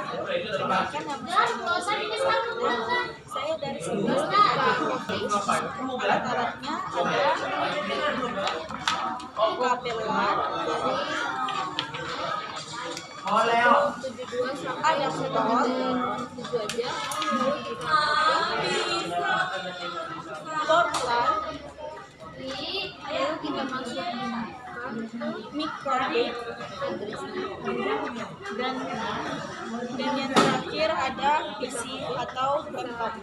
Perkenalkan, nama saya dari 11 TKJ. Alat-alatnya ada kabelan dari 72 sampai yang setol 7 aja, portal, lalu kita masukkan microchip, dan yang terakhir ada PC atau laptop.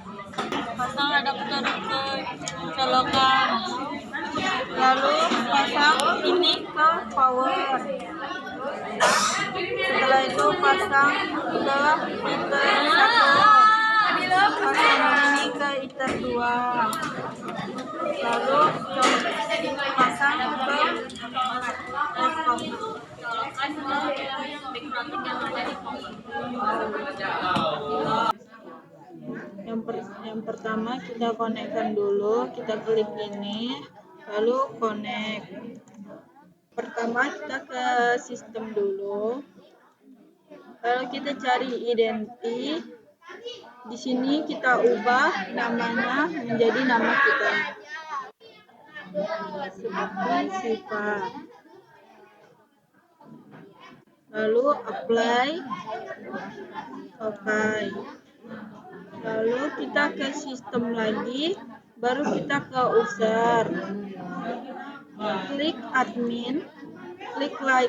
Pasang adaptor ke colokan, lalu pasang ini ke power. Setelah itu pasang ke heater 1, pasang ini ke heater 2, lalu pasang ke laptop. Yang pertama kita konekkan dulu, kita klik ini, lalu connect. Pertama kita ke sistem dulu, lalu kita cari identi. Di sini kita ubah namanya menjadi nama kita, seperti Siva. Lalu apply, oke. Lalu kita ke sistem lagi, baru kita ke user, klik admin, klik 2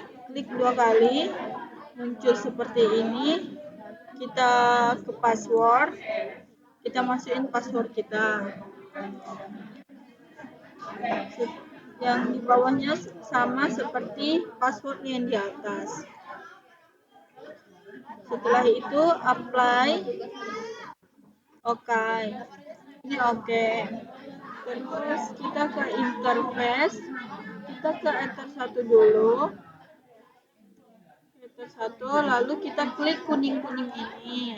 kali, muncul seperti ini. Kita ke password, kita masukin password kita. Yang di bawahnya sama seperti password yang di atas. Setelah itu apply, oke. Ini oke. Terus kita ke interface, kita ke Ether 1 dulu, Ether 1, lalu kita klik kuning-kuning ini,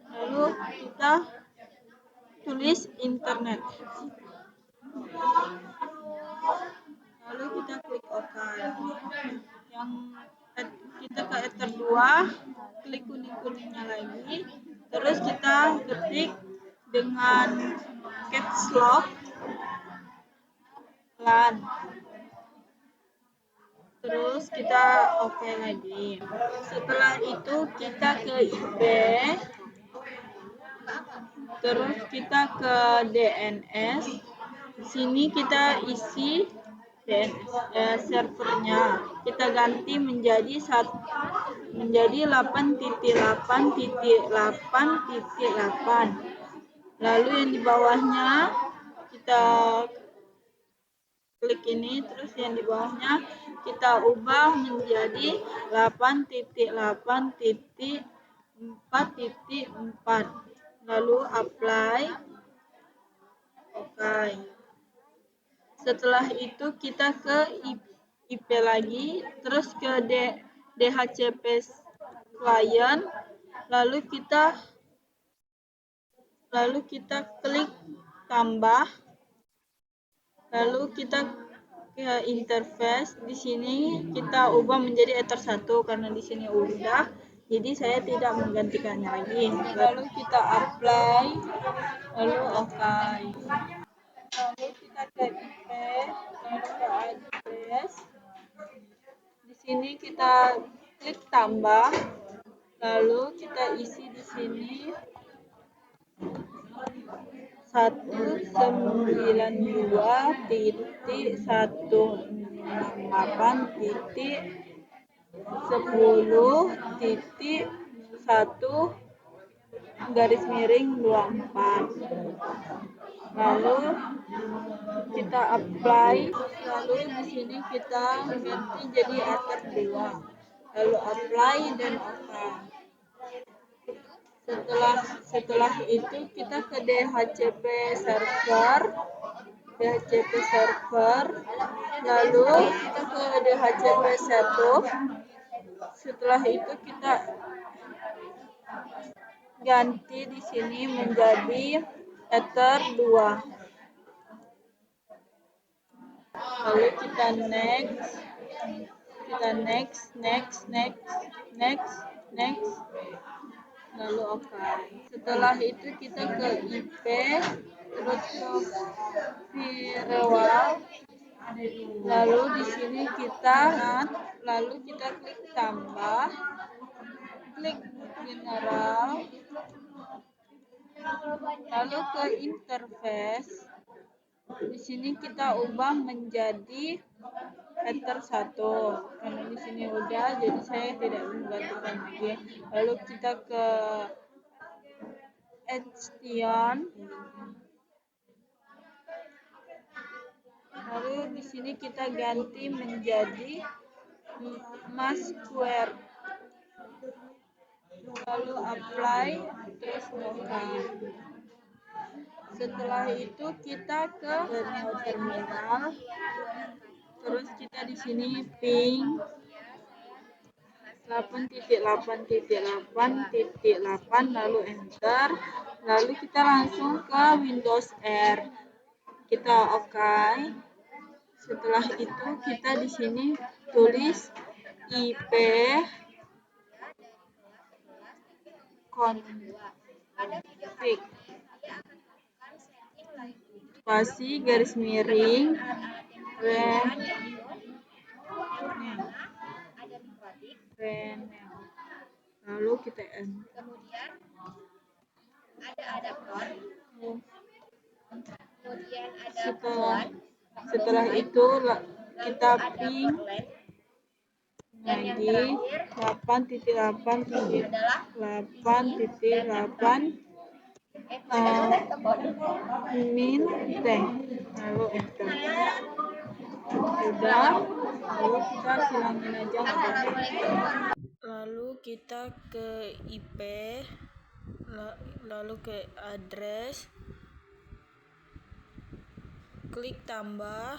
lalu kita tulis internet, lalu kita klik OK. Yang kita ke Ether 2, klik kuning-kuningnya lagi, terus kita ketik dengan caps lock LAN, terus kita oke lagi. Setelah itu kita ke IP, terus kita ke DNS. Di sini kita isi DNS servernya, kita ganti menjadi 8.8.8.8. Lalu yang di bawahnya kita klik ini, terus yang di bawahnya kita ubah menjadi 8.8.4.4, lalu apply, oke. Setelah itu kita ke IP lagi, terus ke DHCP client, lalu kita klik tambah, lalu kita ke interface. Di sini kita ubah menjadi Ether 1 karena di sini udah, jadi saya tidak menggantikannya lagi. Lalu kita apply, lalu oke. Lalu kita ke IP, lalu ke address. Di sini kita klik tambah, lalu kita isi di sini 192.18.10.10.1/24. Lalu kita apply, lalu di sini kita ganti jadi Ether 2, lalu apply dan oke. Setelah itu kita ke DHCP server, lalu kita ke DHCP setup. Setelah itu kita ganti di sini menjadi Ether 2. Lalu kita next, kita next, lalu oke. Setelah itu kita ke IP, terus ke firewall, lalu di sini kita lalu kita klik tambah, klik general, lalu ke interface. Di sini kita ubah menjadi Ether 1 karena di sini udah, jadi saya tidak menggantikan lagi. Lalu kita ke Edtion, lalu di sini kita ganti menjadi Masquerade, lalu apply, terus oke. Setelah itu kita ke terminal, terus kita di sini ping 8.8.8.8 lalu enter, lalu kita langsung ke Windows R, kita oke. Setelah itu kita di sini tulis IP config spasi garis miring lalu kita enter. Kemudian ada adaptor. Kemudian ada setelah itu kita ping lagi 8.8.8 min teh, lalu enter. Udah, lalu kita silangin aja. Lalu kita ke IP, lalu ke address, klik tambah.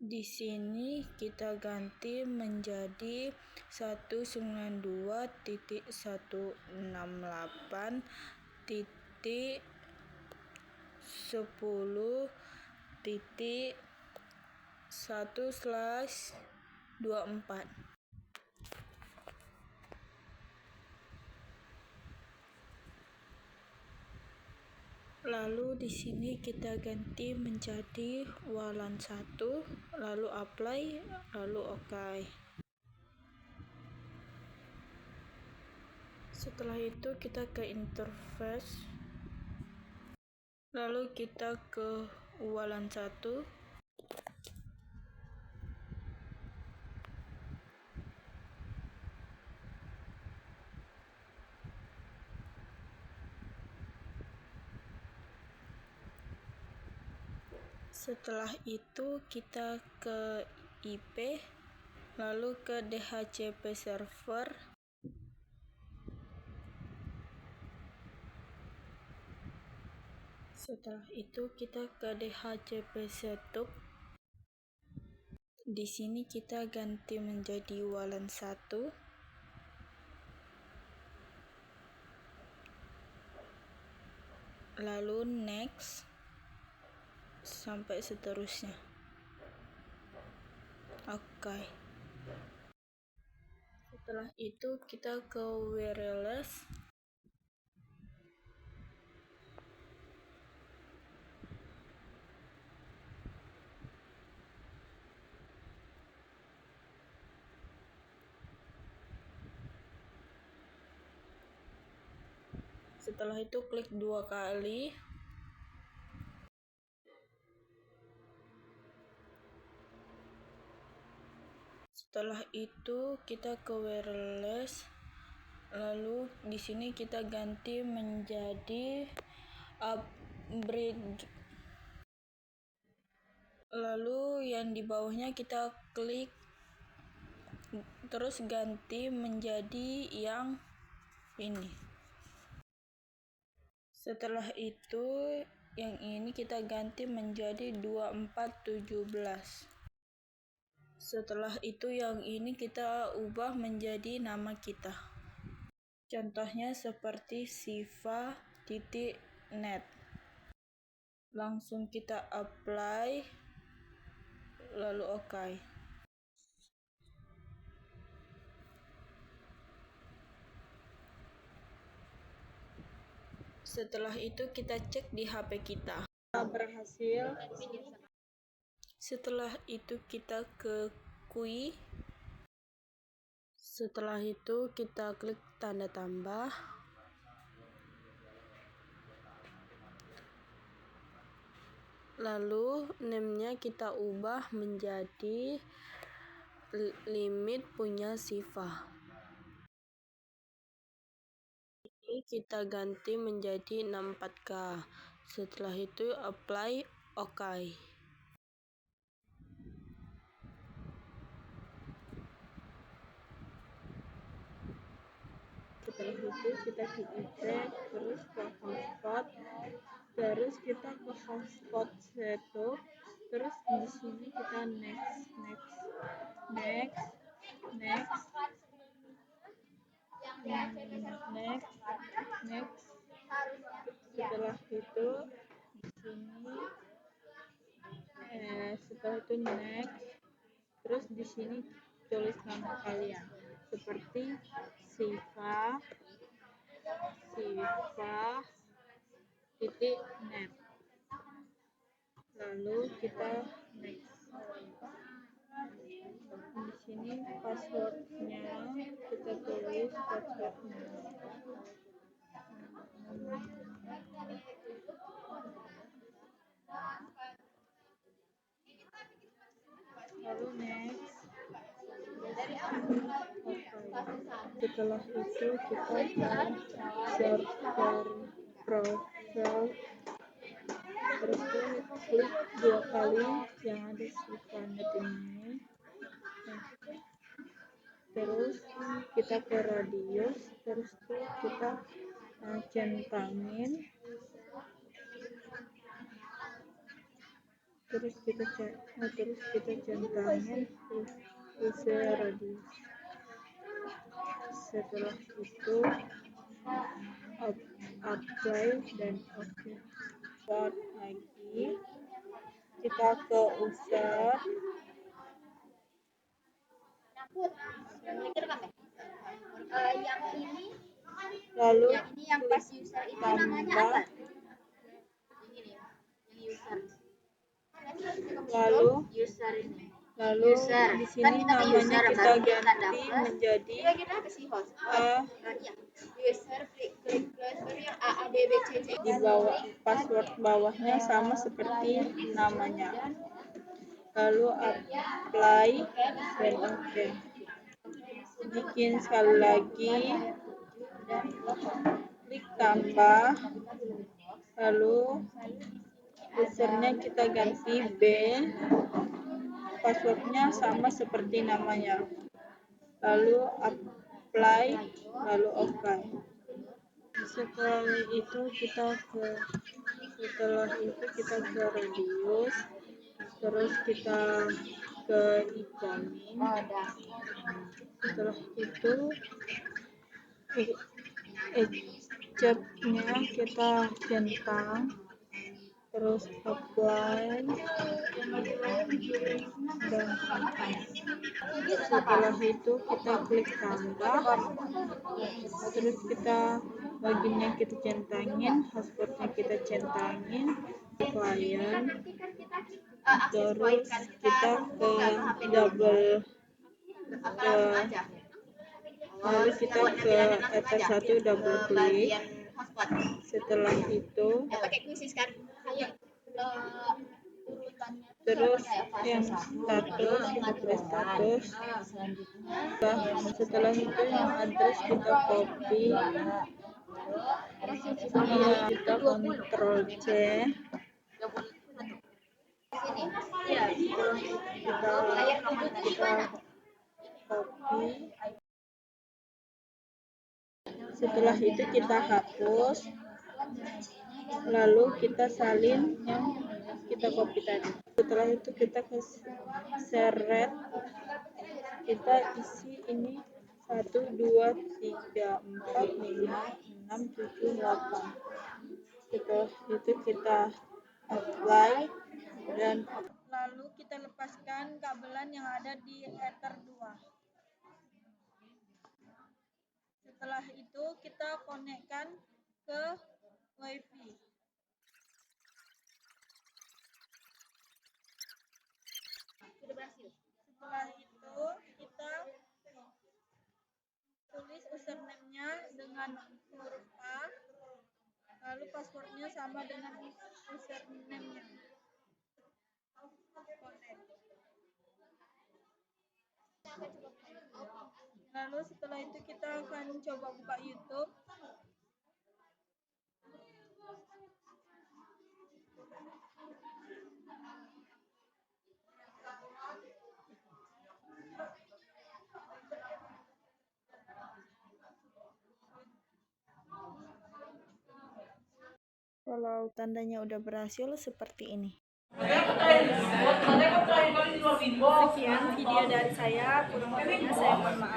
Di sini kita ganti menjadi 192.168.10.1/24. Lalu di sini kita ganti menjadi WLAN 1, lalu apply, lalu oke. Setelah itu kita ke interface, lalu kita ke WLAN 1, setelah itu kita ke IP, lalu ke DHCP server, setelah itu kita ke DHCP setup. Di sini kita ganti menjadi WLAN 1, lalu next sampai seterusnya. Oke. Setelah itu kita ke wireless, setelah itu klik 2 kali. Setelah itu kita ke wireless, lalu di sini kita ganti menjadi upgrade, lalu yang di bawahnya kita klik terus ganti menjadi yang ini. Setelah itu yang ini kita ganti menjadi 2417. Setelah itu yang ini kita ubah menjadi nama kita. Contohnya seperti siva.net. Langsung kita apply. lalu OK. Setelah itu kita cek di HP kita. Berhasil. Setelah itu kita ke QUI. Setelah itu kita klik tanda tambah. Lalu name-nya kita ubah menjadi limit punya Siva. Ini kita ganti menjadi 64K. Setelah itu apply OK. Setelah itu kita ke eject, terus ke hotspot, terus kita ke hotspot setup, terus di sini kita next. Setelah itu di sini setelah itu next, terus di sini tulis nama kalian seperti Siva titik net, lalu kita next. Di sini passwordnya kita tulis passwordnya. Lalu next. Setelah itu kita server profile, terus klik 2 kali yang ada Sivanet ini, terus kita ke radius, terus kita centangin, terus kita centangin isi radius. Setelah itu apply dan OK. Start lagi, kita ke user, lalu yang pas user itu namanya apa? Lalu User. di sini namanya kita ganti menjadi User klik plus baru yang A B B C C. di bawah, password bawahnya sama seperti namanya. Lalu apply dan OK. Bikin sekali lagi, klik tambah, lalu usernya kita ganti B, passwordnya sama seperti namanya, lalu apply, lalu OK. Setelah itu kita ke radius, terus kita ke ikoning. Setelah itu ejectnya kita centang, terus apply dan setelah itu kita klik tambah, terus kita bagiannya kita centangin, hotspotnya kita centangin, klien, terus kita ke lalu kita ke Ether 1 double klik. Setelah itu terus yang status kita tulis status. Setelah itu yang address kita copy, lalu kita Ctrl C, kita copy. Setelah itu kita hapus, lalu kita salin yang kita copy tadi. Setelah itu kita ke seret, kita isi ini 1, 2, 3, 4, 5, 6, 7, 8. Setelah itu kita apply dan Lalu kita lepaskan kabelan yang ada di Ether 2. Setelah itu kita konekkan ke WiFi. Sudah berhasil. Setelah itu kita tulis username-nya dengan huruf A, lalu passwordnya sama dengan username-nya. Connect. Lalu setelah itu kita akan coba buka YouTube. Kalau tandanya udah berhasil seperti ini. Sekian video dari saya, kurang lebihnya saya mohon maaf.